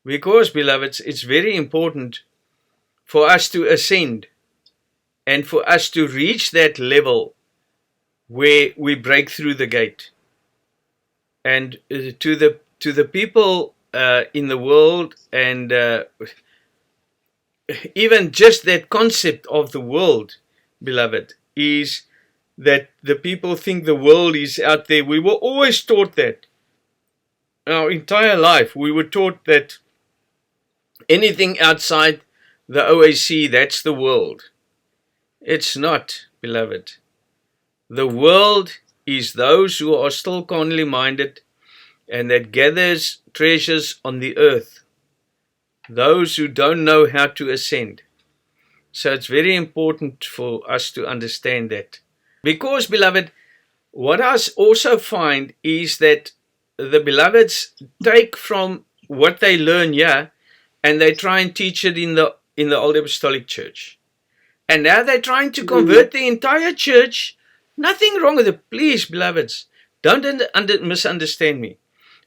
Because, beloveds, it's very important for us to ascend and for us to reach that level where we break through the gate. And to the people in the world, and even just that concept of the world, beloved, is that the people think the world is out there. We were always taught that. Our entire life, we were taught that anything outside the OAC, that's the world. It's not, beloved. The world is those who are still carnally minded and that gathers treasures on the earth. Those who don't know how to ascend. So it's very important for us to understand that. Because, beloved, what I also find is that the beloveds take from what they learn here and they try and teach it in the Old Apostolic Church. And now they're trying to convert the entire church. Nothing wrong with it. Please, beloveds, don't misunderstand me.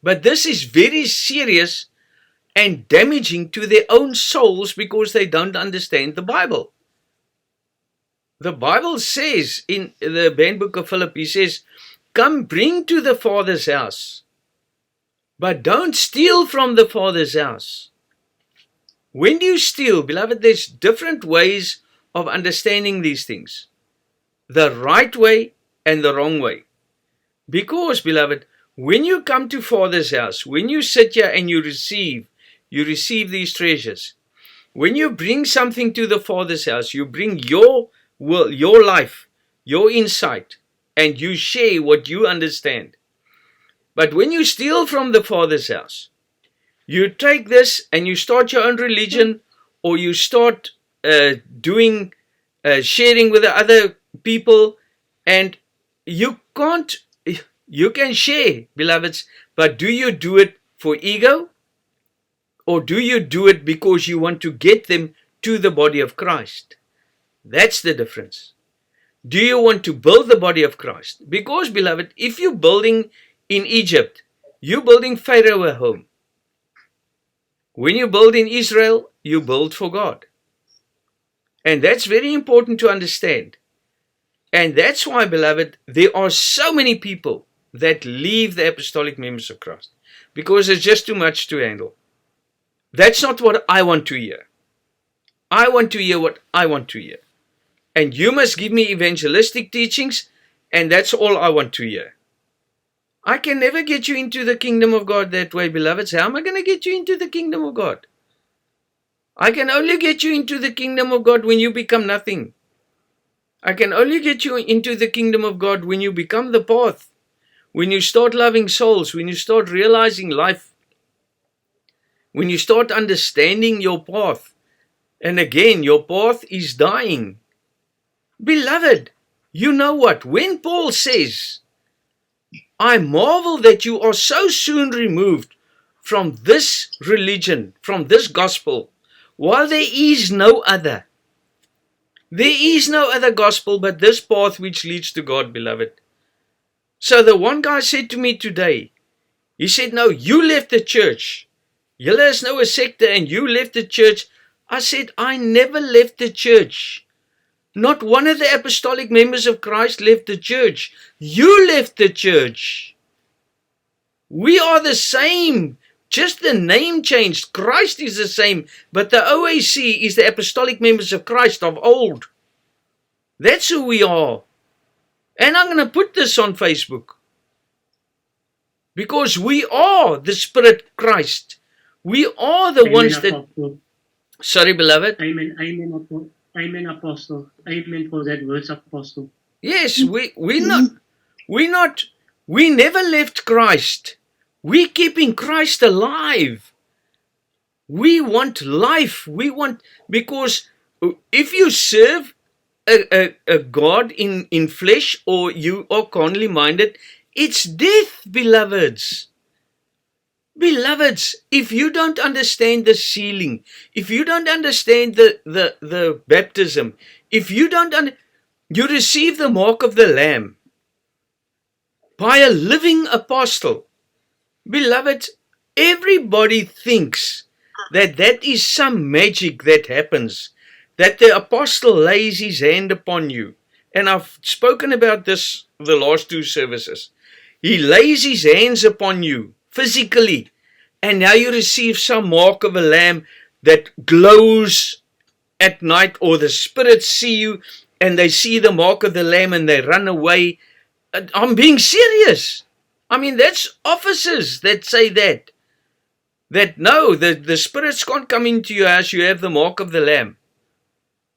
But this is very serious and damaging to their own souls because they don't understand the Bible. The Bible says in the Handbook of Philip, he says, come bring to the Father's house, but don't steal from the Father's house. When do you steal, beloved? There's different ways of understanding these things. The right way and the wrong way. Because, beloved, when you come to Father's house, when you sit here and you receive these treasures. When you bring something to the Father's house, you bring your will, your life, your insight, and you share what you understand. But when you steal from the Father's house, you take this and you start your own religion, or you start sharing with the other people, and you can share, beloveds, but do you do it for ego? Or do you do it because you want to get them to the body of Christ? That's the difference. Do you want to build the body of Christ? Because, beloved, if you're building in Egypt, you're building Pharaoh a home. When you build in Israel, you build for God. And that's very important to understand. And that's why, beloved, there are so many people that leave the apostolic members of Christ. Because it's just too much to handle. That's not what I want to hear. I want to hear what I want to hear. And you must give me evangelistic teachings, and that's all I want to hear. I can never get you into the kingdom of God that way, beloveds. How am I going to get you into the kingdom of God? I can only get you into the kingdom of God when you become nothing. I can only get you into the kingdom of God when you become the path. When you start loving souls, when you start realizing life. When you start understanding your path, and again, your path is dying. Beloved, you know what? When Paul says, I marvel that you are so soon removed from this religion, from this gospel, while there is no other. There is no other gospel but this path which leads to God, beloved. So the one guy said to me today, he said, no, you left the church. Julle is nou 'n secte and you left the church. I said, I never left the church. Not one of the apostolic members of Christ left the church. You left the church. We are the same. Just the name changed. Christ is the same. But the OAC is the apostolic members of Christ of old. That's who we are. And I'm going to put this on Facebook. Because we are the Spirit Christ. We are the ones that... Apostle. Sorry, beloved. Amen, Apostle. Amen for that words, Apostle. Yes, we never left Christ. We're keeping Christ alive. We want life. Because if you serve a God in flesh, or you are carnally minded, it's death, beloveds. Beloveds, if you don't understand the sealing, if you don't understand the baptism, if you don't you receive the mark of the Lamb by a living apostle. Beloved, everybody thinks that is some magic that happens, that the apostle lays his hand upon you. And I've spoken about this the last two services. He lays his hands upon you physically, and now you receive some mark of a lamb that glows at night, or the spirits see you and they see the mark of the lamb and they run away. I'm being serious. I mean, that's officers that say that no, the spirits can't come into your house, you have the mark of the lamb.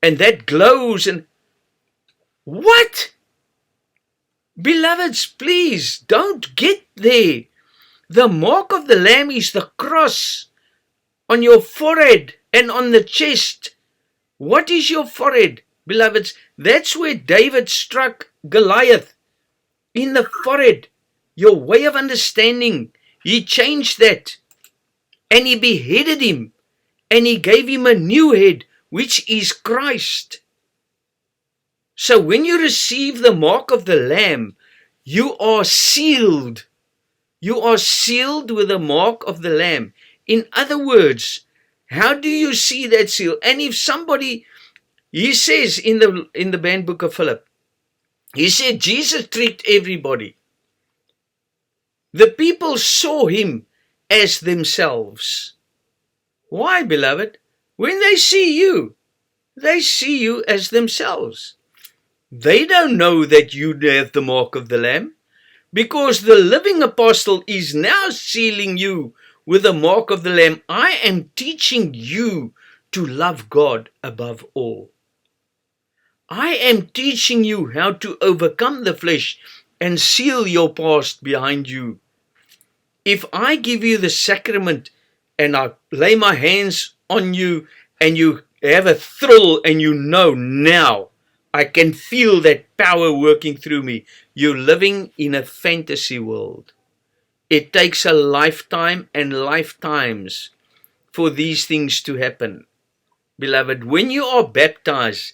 And that glows. And what? Beloveds, please don't get there. The mark of the lamb is the cross on your forehead and on the chest. What is your forehead, beloveds? That's where David struck Goliath, in the forehead. Your way of understanding, he changed that. And he beheaded him, and he gave him a new head, which is Christ. So when you receive the mark of the Lamb, you are sealed. You are sealed with the mark of the Lamb. In other words, how do you see that seal? And if somebody, he says in the banned book of Philip, he said Jesus tricked everybody. The people saw him as themselves. Why, beloved? When they see you as themselves. They don't know that you have the mark of the Lamb, because the living apostle is now sealing you with the mark of the Lamb. I am teaching you to love God above all. I am teaching you how to overcome the flesh and seal your past behind you. If I give you the sacrament and I lay my hands on you and you have a thrill and you know now, I can feel that power working through me, you're living in a fantasy world. It takes a lifetime and lifetimes for these things to happen. Beloved, when you are baptized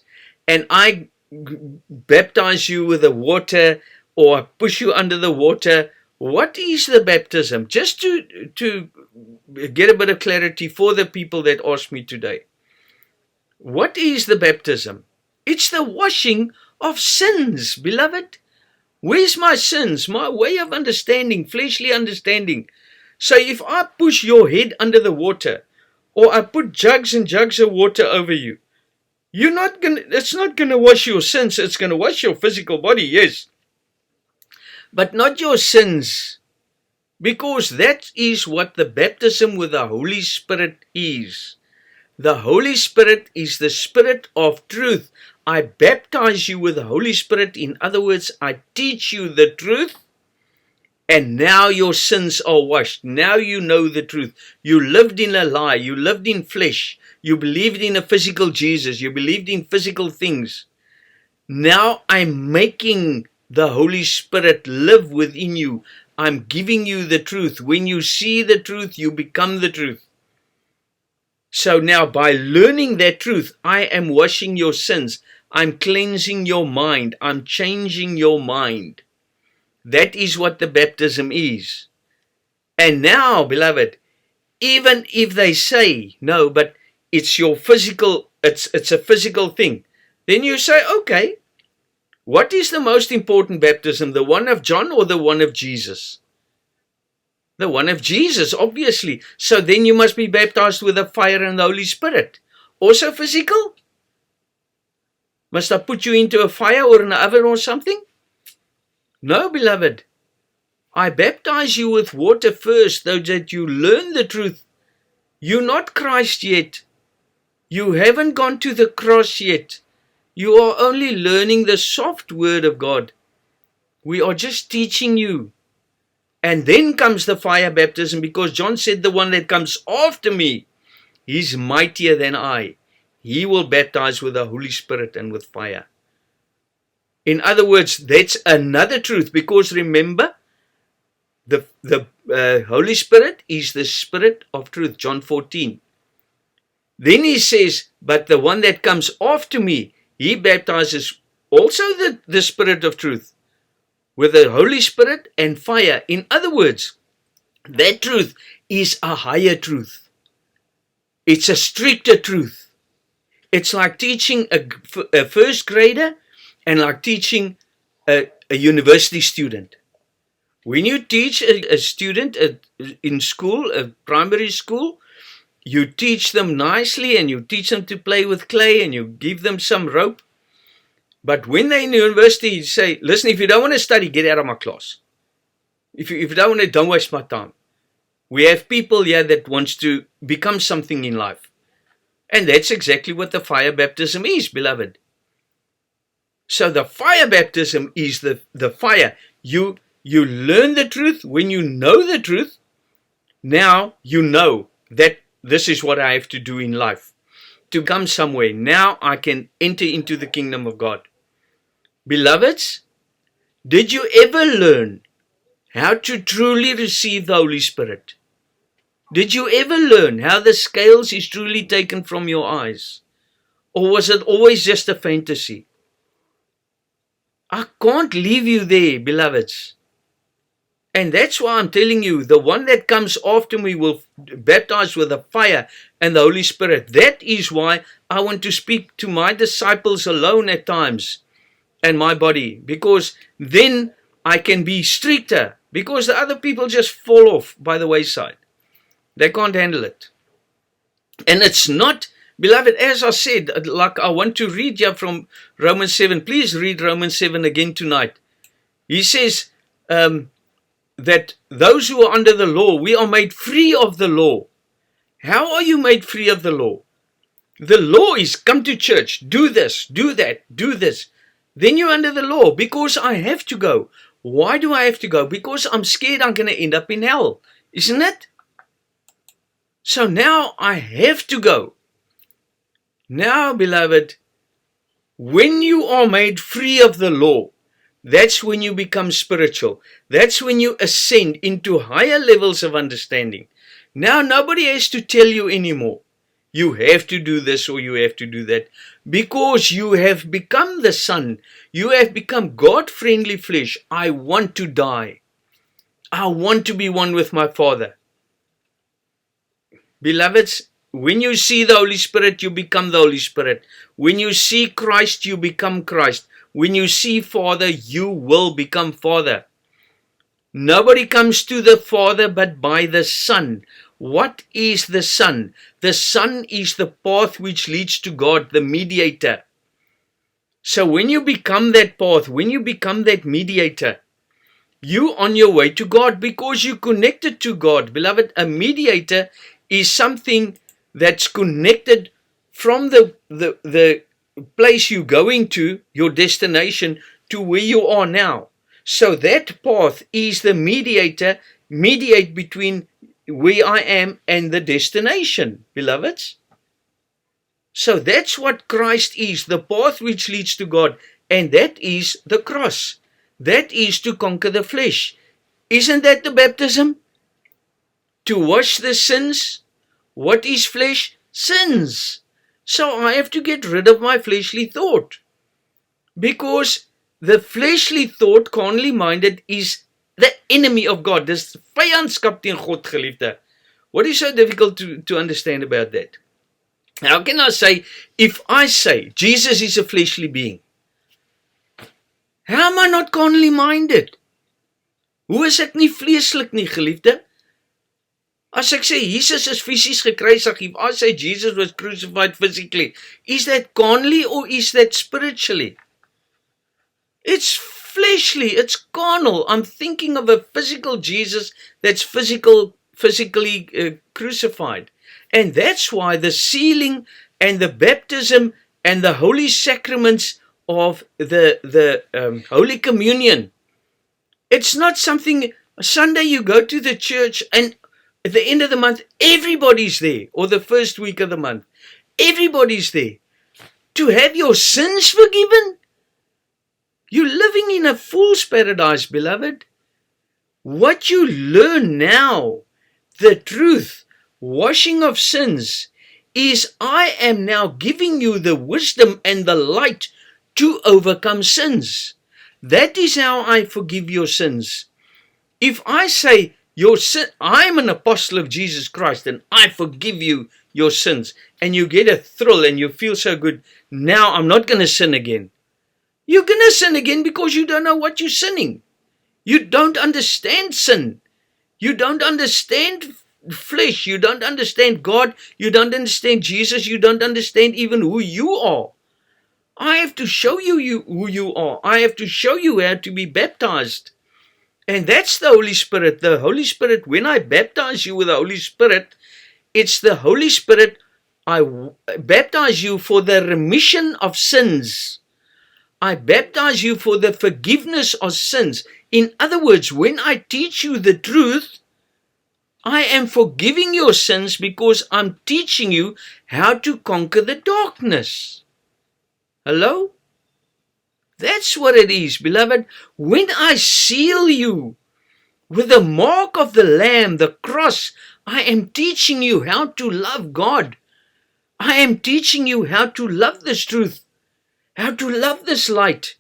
and I baptize you with the water or I push you under the water, what is the baptism? Just to get a bit of clarity for the people that ask me today. What is the baptism? It's the washing of sins, beloved. Where's my sins? My way of understanding, fleshly understanding. So if I push your head under the water, or I put jugs and jugs of water over you, it's not gonna wash your sins. It's gonna wash your physical body, yes, but not your sins, because that is what the baptism with the Holy Spirit is. The Holy Spirit is the Spirit of truth. I baptize you with the Holy Spirit. In other words, I teach you the truth, and now your sins are washed. Now you know the truth. You lived in a lie. You lived in flesh. You believed in a physical Jesus. You believed in physical things. Now I'm making the Holy Spirit live within you. I'm giving you the truth. When you see the truth, you become the truth. So now by learning that truth, I am washing your sins. I'm cleansing your mind. I'm changing your mind. That is what the baptism is. And now, beloved, even if they say, no, but it's your physical, it's a physical thing, then you say, okay, what is the most important baptism, the one of John or the one of Jesus? The one of Jesus, obviously. So then you must be baptized with the fire and the Holy Spirit. Also physical? Must I put you into a fire or an oven or something? No, beloved. I baptize you with water first, so that you learn the truth. You're not Christ yet. You haven't gone to the cross yet. You are only learning the soft word of God. We are just teaching you. And then comes the fire baptism, because John said the one that comes after me, he's mightier than I. He will baptize with the Holy Spirit and with fire. In other words, that's another truth, because remember, the Holy Spirit is the Spirit of truth, John 14. Then he says, but the one that comes after me, he baptizes also the Spirit of truth, with the Holy Spirit and fire. In other words, that truth is a higher truth. It's a stricter truth. It's like teaching a first grader and like teaching a university student. When you teach a student in school, a primary school, you teach them nicely and you teach them to play with clay and you give them some rope. But when they're in university, you say, listen, if you don't want to study, get out of my class. If you don't want to, don't waste my time. We have people here that wants to become something in life. And that's exactly what the fire baptism is, beloved. So the fire baptism is the fire. You learn the truth. When you know the truth, now you know that this is what I have to do in life. To come somewhere. Now I can enter into the kingdom of God. Beloveds, did you ever learn how to truly receive the Holy Spirit? Did you ever learn how the scales is truly taken from your eyes? Or was it always just a fantasy? I can't leave you there, beloveds. And that's why I'm telling you, the one that comes after me will baptize with the fire and the Holy Spirit. That is why I want to speak to my disciples alone at times and my body. Because then I can be stricter. Because the other people just fall off by the wayside. They can't handle it. And it's not, beloved, as I said, like I want to read here from Romans 7. Please read Romans 7 again tonight. He says that those who are under the law, we are made free of the law. How are you made free of the law? The law is come to church, do this, do that, do this. Then you're under the law because I have to go. Why do I have to go? Because I'm scared I'm going to end up in hell. Isn't it? So now I have to go. Now, beloved, when you are made free of the law, that's when you become spiritual. That's when you ascend into higher levels of understanding. Now nobody has to tell you anymore. You have to do this or you have to do that. Because you have become the Son. You have become God-friendly flesh. I want to die. I want to be one with my Father. Beloveds, when you see the Holy Spirit, you become the Holy Spirit. When you see Christ, you become Christ. When you see Father, you will become Father. Nobody comes to the Father but by the Son. What is the Son? The Son is the path which leads to God, the mediator. So when you become that path, when you become that mediator, you're on your way to God because you're connected to God. Beloved, a mediator is something that's connected from the place you're going to, your destination, to where you are now. So that path is the mediator, mediate between where I am and the destination, beloveds. So that's what Christ is, the path which leads to God, and that is the cross. That is to conquer the flesh. Isn't that the baptism? To wash the sins. What is flesh? Sins. So I have to get rid of my fleshly thought. Because the fleshly thought, carnally minded, is the enemy of God. Dis vyandskap teen God, geliefde. What is so difficult to understand about that? How can I say, if I say Jesus is a fleshly being, how am I not carnally minded? Hoe is ek nie vleeslik nie, geliefde? As ek sê Jesus is fisies gekruisig, if I say Jesus was crucified physically, is that carnally or is that spiritually? It's fleshly, it's carnal. I'm thinking of a physical Jesus that's physically crucified. And that's why the sealing and the baptism and the holy sacraments of the Holy Communion, it's not something, Sunday you go to the church and at the end of the month, everybody's there, or the first week of the month, everybody's there. To have your sins forgiven? You're living in a fool's paradise, beloved. What you learn now, the truth, washing of sins, is I am now giving you the wisdom and the light to overcome sins. That is how I forgive your sins. If I say, Your sin, I'm an apostle of Jesus Christ and I forgive you your sins. And you get a thrill and you feel so good. Now I'm not going to sin again. You're going to sin again because you don't know what you're sinning. You don't understand sin. You don't understand flesh. You don't understand God. You don't understand Jesus. You don't understand even who you are. I have to show you who you are. I have to show you how to be baptized. And that's the Holy Spirit. The Holy Spirit, when I baptize you with the Holy Spirit, it's the Holy Spirit. I baptize you for the remission of sins. I baptize you for the forgiveness of sins. In other words, when I teach you the truth, I am forgiving your sins because I'm teaching you how to conquer the darkness. Hello? That's what it is, beloved. When I seal you with the mark of the Lamb, the cross, I am teaching you how to love God. I am teaching you how to love this truth, how to love this light.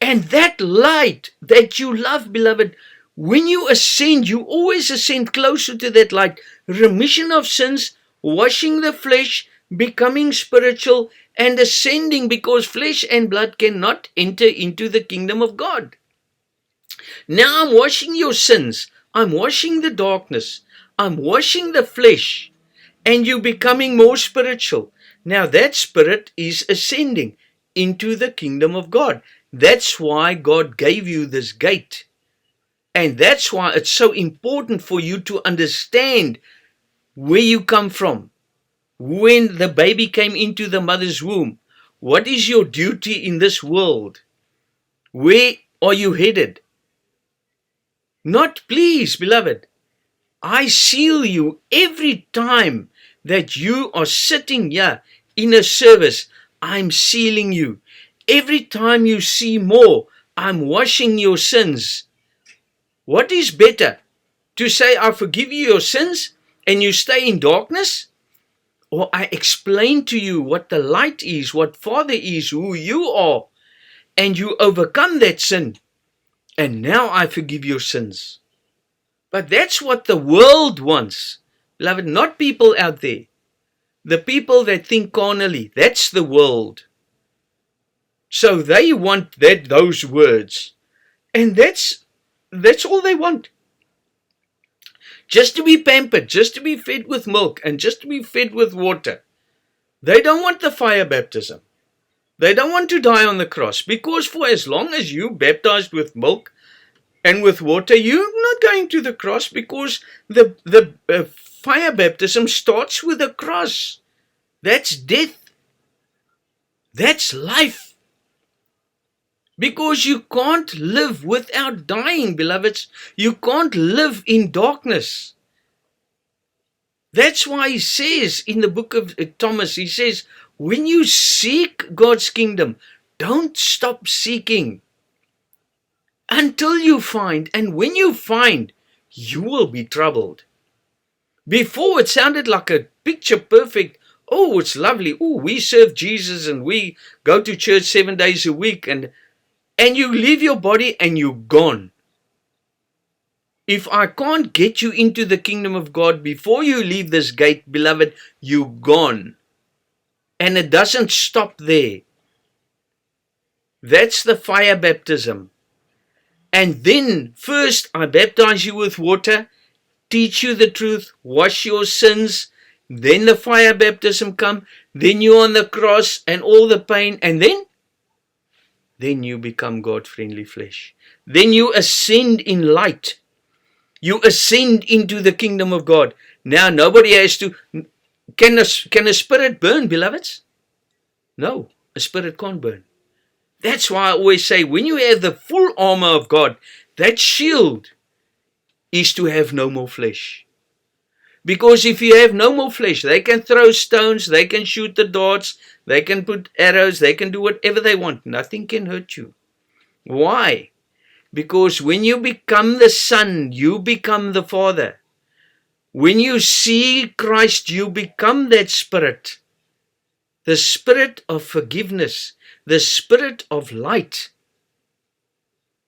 And that light that you love, beloved, when you ascend, you always ascend closer to that light. Remission of sins, washing the flesh, becoming spiritual, and ascending, because flesh and blood cannot enter into the kingdom of God. Now I'm washing your sins. I'm washing the darkness. I'm washing the flesh. And you're becoming more spiritual. Now that spirit is ascending into the kingdom of God. That's why God gave you this gate. And that's why it's so important for you to understand where you come from. When the baby came into the mother's womb, what is your duty in this world? Where are you headed? Not, please, beloved, I seal you every time that you are sitting here in a service. I'm sealing you. Every time you see more, I'm washing your sins. What is better? To say, I forgive you your sins and you stay in darkness? Or I explain to you what the light is, what Father is, who you are, and you overcome that sin. And now I forgive your sins. But that's what the world wants. Beloved, not people out there. The people that think carnally, that's the world. So they want those words. And that's all they want. Just to be pampered, just to be fed with milk, and just to be fed with water. They don't want the fire baptism. They don't want to die on the cross, because for as long as you baptized with milk and with water, you're not going to the cross, because the fire baptism starts with a cross. That's death. That's life. Because you can't live without dying, beloveds. You can't live in darkness. That's why he says in the book of Thomas, he says, when you seek God's kingdom, don't stop seeking until you find. And when you find, you will be troubled. Before it sounded like a picture perfect. Oh, it's lovely. Oh, we serve Jesus and we go to church 7 days a week, and you leave your body and you're gone. If I can't get you into the kingdom of God before you leave this gate, beloved, you're gone. And it doesn't stop there. That's the fire baptism. And then first I baptize you with water, teach you the truth, wash your sins. Then the fire baptism come. Then you're on the cross and all the pain. And then you become God-friendly flesh. Then you ascend in light. You ascend into the kingdom of God. Now nobody has to. Can a spirit burn, beloveds? No, a spirit can't burn. That's why I always say, when you have the full armor of God, that shield is to have no more flesh. Because if you have no more flesh, they can throw stones, they can shoot the darts, they can put arrows, they can do whatever they want. Nothing can hurt you. Why? Because when you become the Son, you become the Father. When you see Christ, you become that Spirit. The Spirit of forgiveness. The Spirit of light.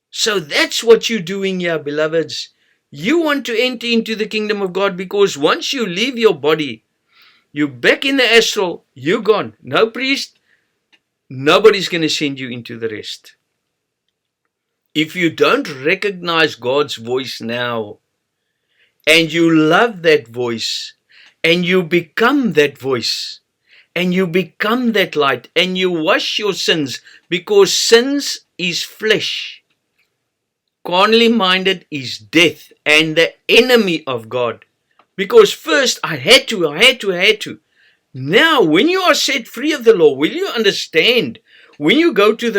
So that's what you're doing here, beloveds. You want to enter into the kingdom of God, because once you leave your body, you're back in the astral, you're gone. No priest, nobody's going to send you into the rest. If you don't recognize God's voice now, and you love that voice, and you become that voice, and you become that light, and you wash your sins, because sins is flesh. Carnally minded is death and the enemy of God. Because first I had to. Now, when you are set free of the law, will you understand? When you go to the